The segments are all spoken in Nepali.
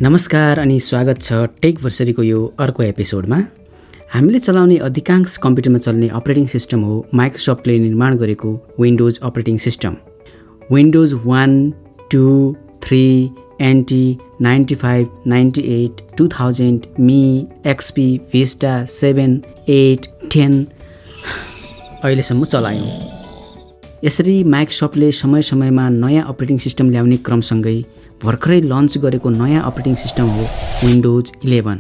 नमस्कार अनि स्वागत छ टेकभर्सरीको यो अर्को एपिसोडमा। हामीले चलाउने अधिकांश कम्प्युटरमा चल्ने अपरेटिङ सिस्टम हो माइक्रोसफ्टले निर्माण गरेको Windows operating system. Windows 1, 2, 3, NT, 95, 98, 2000, Me, XP, Vista, 7, 8, 10 अहिलेसम्म चलायौँ। यसरी माइक्रोसफ्टले समय समयमा नयाँ अपरेटिङ सिस्टम ल्याउने क्रमसँगै भर्खरै लन्च गरेको नयाँ अपरेटिङ सिस्टम हो विन्डोज 11।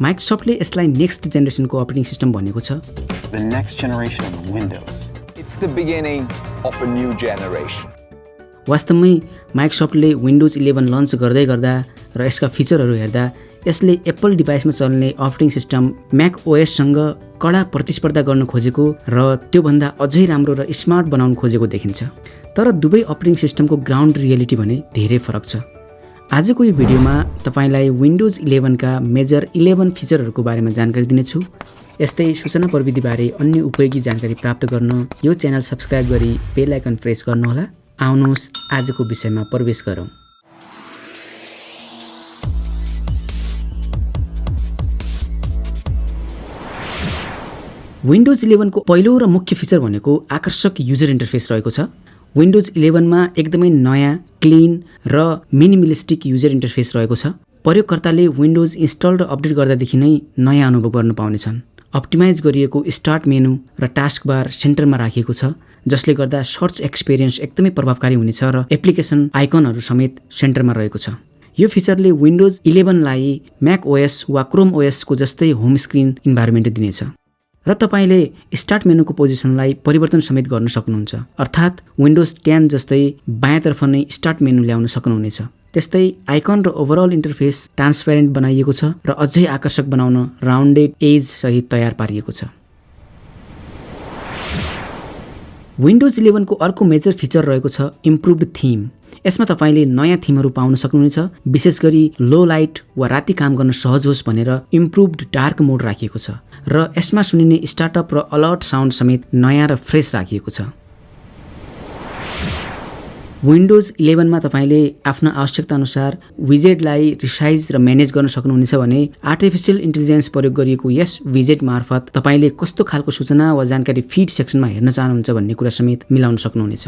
माइक्रोसफ्टले यसलाई नेक्स्ट जेनेरेसनको अपरेटिङ सिस्टम भनेको छ। The next generation of Windows. It's the beginning of a new generation. वास्तवमै माइक्रोसफ्टले विन्डोज 11 लन्च गर्दै गर्दा र यसका फिचरहरू हेर्दा यसले एप्पल डिभाइसमा चल्ने अपरेटिङ सिस्टम म्याक ओएससँग कडा प्रतिस्पर्धा गर्न खोजेको र त्योभन्दा अझै राम्रो र स्मार्ट बनाउन खोजेको देखिन्छ। तर दुवै अपरेटिङ सिस्टमको ग्राउन्ड रियालिटी भने धेरै फरक छ। आजको यो भिडियोमा तपाईलाई विन्डोज 11 का मेजर 11 फिचरहरूको बारेमा जानकारी दिनेछु। यस्तै सूचना प्रविधिबारे अन्य उपयोगी जानकारी प्राप्त गर्न यो च्यानल सब्स्क्राइब गरी बेल आइकन प्रेस गर्नुहोला। आउनुहोस् आजको विषयमा प्रवेश गरौँ। विन्डोज 11 को पहिलो र मुख्य फिचर भनेको आकर्षक युजर इन्टरफेस रहेको छ। विन्डोज 11 मा एकदमै नयाँ, क्लिन र मिनिमलिस्टिक युजर इन्टरफेस रहेको छ। प्रयोगकर्ताले विन्डोज इन्स्टल र अपडेट गर्दादेखि नै नयाँ अनुभव गर्न पाउनेछन्। अप्टिमाइज गरिएको स्टार्ट मेनु र टास्क बार सेन्टरमा राखिएको छ, जसले गर्दा सर्च एक्सपिरियन्स एकदमै प्रभावकारी हुनेछ र एप्लिकेसन आइकनहरू समेत सेन्टरमा रहेको छ। यो फिचरले विन्डोज 11 लाई म्याक ओएस वा क्रोम ओएस को जस्तै होम स्क्रिन इन्भाइरोमेन्ट दिनेछ र तपाईले स्टार्ट मेनुको पोजिसनलाई परिवर्तन समेत गर्न सक्नुहुन्छ। अर्थात् विन्डोज 10 जस्तै बायाँतर्फ नै स्टार्ट मेनु ल्याउन सक्नुहुनेछ। त्यस्तै आइकन र ओभरअल इन्टरफेस ट्रान्सपेरेन्ट बनाइएको छ र अझै आकर्षक बनाउन राउन्डेड एज सहित तयार पारिएको छ। विन्डोज 11 को अर्को मेजर फिचर रहेको छ इम्प्रुभड थीम। यसमा तपाईले नयाँ थीमहरू पाउन सक्नुहुनेछ। विशेष गरी लो लाइट वा राति काम गर्न सहज होस् भनेर इम्प्रुभड डार्क मोड राखिएको छ र यसमा सुनिने स्टार्टअप र अलर्ट साउन्ड समेत नयाँ र फ्रेस राखिएको छ। विन्डोज 11 मा तपाईले आफ्ना आवश्यकता अनुसार विजेटलाई रिसाइज र म्यानेज गर्न सक्नुहुनेछ भने आर्टिफिसियल इन्टेलिजेन्स प्रयोग गरिएको यस विजेट मार्फत तपाईले कस्तो खालको सूचना वा जानकारी फिड सेक्सनमा हेर्न चाहनुहुन्छ भन्ने कुरा समेत मिलाउन सक्नुहुनेछ।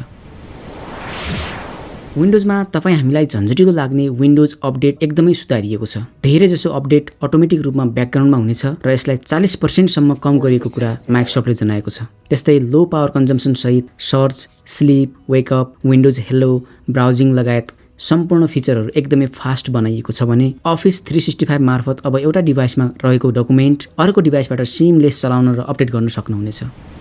विन्डोजमा हामीलाई झन्झटिलो लाग्ने विन्डोज अपडेट एकदमै सुधारिएको छ। धेरै जसो अपडेट अटोमेटिक रूपमा ब्याकग्राउन्डमा हुनेछ र यसलाई 40% सम्म कम गरिएको कुरा माइक्रोसफ्टले जनाएको छ। त्यस्तै लो पावर कन्जम्सन सहित search, sleep, wake up, windows hello, browsing लगायत सम्पूर्ण फिचरहरू एकदमै फास्ट बनाइएको छ भने अफिस 365 मार्फत अब एउटा डिभाइसमा रहेको डकुमेन्ट अर्को डिभाइसबाट सिमलेस चलाउन र अपडेट गर्न सक्नुहुनेछ।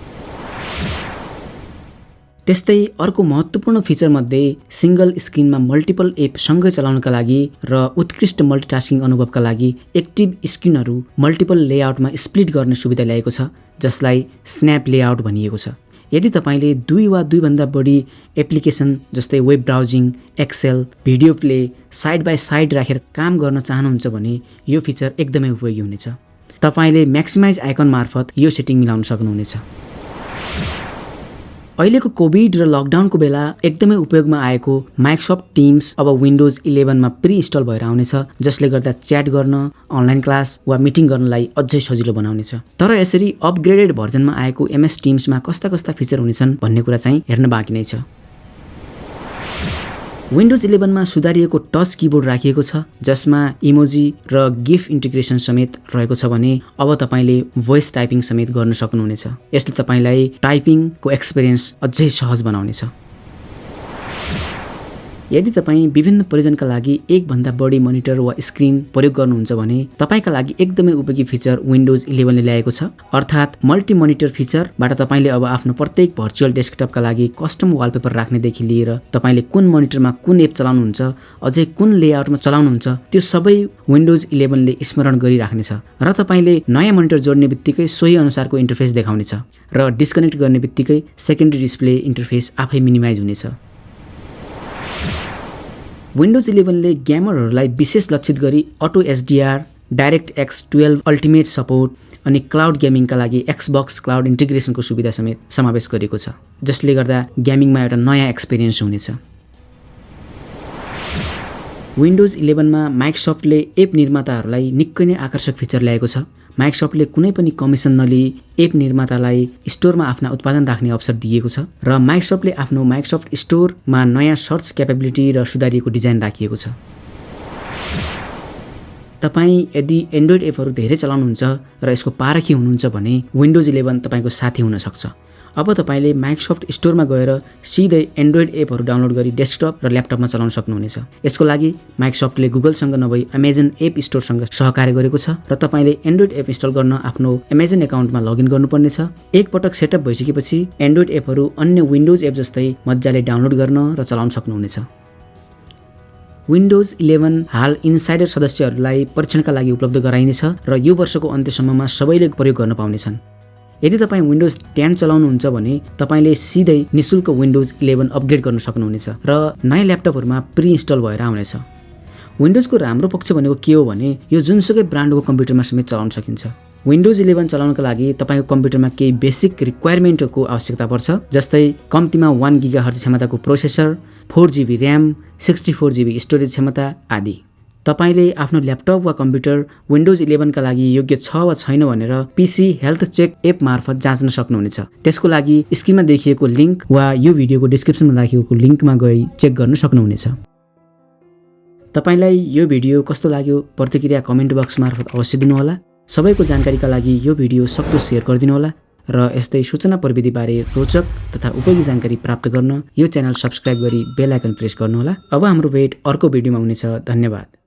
त्यस्तै अर्को महत्त्वपूर्ण फिचर मध्ये सिंगल स्क्रिनमा मल्टिपल एप सँगै चलाउनका लागि र उत्कृष्ट मल्टिटास्किङ अनुभवका लागि एक्टिभ स्क्रिनहरू मल्टिपल लेआउटमा स्प्लिट गर्ने सुविधा ल्याएको छ, जसलाई स्न्याप लेआउट भनिएको छ। यदि तपाईले 2 वा 2 भन्दा बढी एप्लिकेसन जस्तै web browsing, excel, video play side by side राखेर काम गर्न चाहनुहुन्छ भने यो फिचर एकदमै उपयोगी हुनेछ। तपाईले म्याक्सिमाइज आइकन मार्फत यो सेटिङ मिलाउन सक्नुहुनेछ। अहिलेको कोभिड र लकडाउनको बेला एकदमै उपयोगमा आएको माइक्रोसफ्ट टिम्स अब विन्डोज 11 मा प्री इन्स्टल भएर आउनेछ, जसले गर्दा च्याट गर्न, अनलाइन क्लास वा मिटिङ गर्नलाई अझै सजिलो बनाउनेछ। तर यसरी अपग्रेडेड भर्जनमा आएको एमएस टिम्समा कस्ता फिचर हुनेछन् भन्ने कुरा चाहिँ हेर्न बाँकी नै छ। विन्डोज 11 मा सुधारिएको टच किबोर्ड राखिएको छ, जसमा इमोजी र गिफ इन्टिग्रेसन समेत रहेको छ भने अब तपाईले भोइस टाइपिङ समेत गर्न सक्नुहुनेछ। यसले तपाईलाई टाइपिङको एक्सपिरियन्स अझै सहज बनाउनेछ। यदि तपाई विभिन्न प्रयोजनका लागि एक भन्दा बढी मोनिटर वा स्क्रिन प्रयोग गर्नुहुन्छ भने तपाईका लागि एकदमै उपयोगी फिचर विन्डोज 11 ले ल्याएको छ। अर्थात् मल्टी मोनिटर फिचरबाट तपाईले अब आफ्नो प्रत्येक भर्चुअल डेस्कटपका लागि कस्टम वालपेपर राख्नेदेखि लिएर तपाईले कुन मोनिटरमा कुन एप चलाउनुहुन्छ, अझै कुन लेआउटमा चलाउनुहुन्छ, त्यो सबै विन्डोज 11 ले स्मरण गरिराख्नेछ र तपाईले नयाँ मोनिटर जोड्ने बित्तिकै सोही अनुसारको इन्टरफेस देखाउनेछ र डिस्कनेक्ट गर्ने बित्तिकै सेकेन्डरी डिस्प्ले इन्टरफेस आफै मिनिमाइज हुनेछ। विन्डोज 11 ले गेमरहरूलाई विशेष लक्षित गरी auto SDR, direct x 12 ultimate support अनि क्लाउड गेमिङका लागि एक्सबक्स क्लाउड इन्टिग्रेसनको सुविधा समेत समावेश गरेको छ, जसले गर्दा गेमिङमा एउटा नयाँ एक्सपिरियन्स हुनेछ। विन्डोज 11 मा माइक्रोसफ्टले एप निर्माताहरूलाई निकै नै आकर्षक फिचर ल्याएको छ। माइक्रोसफ्टले कुनै पनि कमिसन नलिई एप निर्मातालाई स्टोरमा आफ्ना उत्पादन राख्ने अवसर दिएको छ र माइक्रोसफ्टले आफ्नो माइक्रोसफ्ट स्टोरमा नयाँ सर्च क्यापेबिलिटी र सुधारिएको डिजाइन राखिएको छ। तपाईँ यदि एन्ड्रोइड एपहरू धेरै चलाउनुहुन्छ र यसको पारखी हुनुहुन्छ भने विन्डोज 11 तपाईँको साथी हुन सक्छ। अब तपाईँले माइक्रोसफ्ट स्टोरमा गएर सिधै एन्ड्रोइड एपहरू डाउनलोड गरी डेस्कटप र ल्यापटपमा चलाउन सक्नुहुनेछ। यसको लागि माइक्रोसफ्टले गुगलसँग नभई अमेजन एप स्टोरसँग सहकार्य गरेको छ र तपाईँले एन्ड्रोइड एप इन्स्टल गर्न आफ्नो अमेजन एकाउन्टमा लगइन गर्नुपर्नेछ। एकपटक सेटअप भइसकेपछि एन्ड्रोइड एपहरू अन्य विन्डोज एप जस्तै मजाले डाउनलोड गर्न र चलाउन सक्नुहुनेछ। विन्डोज 11 हाल इनसाइडर सदस्यहरूलाई परीक्षणका लागि उपलब्ध गराइनेछ र यो वर्षको अन्त्यसम्ममा सबैले प्रयोग गर्न पाउनेछन्। यदि तपाईँ विन्डोज 10 चलाउनुहुन्छ भने तपाईँले सिधै निःशुल्क विन्डोज 11 अपग्रेड गर्न सक्नुहुनेछ र नयाँ ल्यापटपहरूमा प्रि इन्स्टल भएर आउनेछ। विन्डोजको राम्रो पक्ष भनेको के हो भने यो जुनसुकै ब्रान्डको कम्प्युटरमा समेत चलाउन सकिन्छ। विन्डोज 11 चलाउनका लागि तपाईँको कम्प्युटरमा केही बेसिक रिक्वायरमेन्टको आवश्यकता पर्छ, जस्तै कम्तीमा 1 गिगाहर्ज क्षमताको processor, 4 GB RAM, 64 GB storage क्षमता आदि। तपाईले आफ्नो ल्यापटप वा कम्प्युटर विन्डोज 11 का लागि योग्य छ वा छैन भनेर पीसी हेल्थ चेक एप मार्फत जाँच्न सक्नुहुनेछ। त्यसको लागि स्क्रिनमा देखिएको लिंक वा यो भिडियोको डिस्क्रिप्सनमा राखिएको लिंकमा गई चेक गर्न सक्नुहुनेछ। तपाईलाई यो भिडियो कस्तो लाग्यो प्रतिक्रिया कमेन्ट बक्स मार्फत अवश्य दिनुहोला। सबैको जानकारीका लागि यो भिडियो सक्दो शेयर गरिदिनु होला र यस्तै सूचना प्रविधि बारे रोचक तथा उपयोगी जानकारी प्राप्त गर्न यो च्यानल सब्स्क्राइब गरी बेल आइकन प्रेस गर्नुहोला। अब हाम्रो भेट अर्को भिडियोमा हुनेछ। धन्यवाद।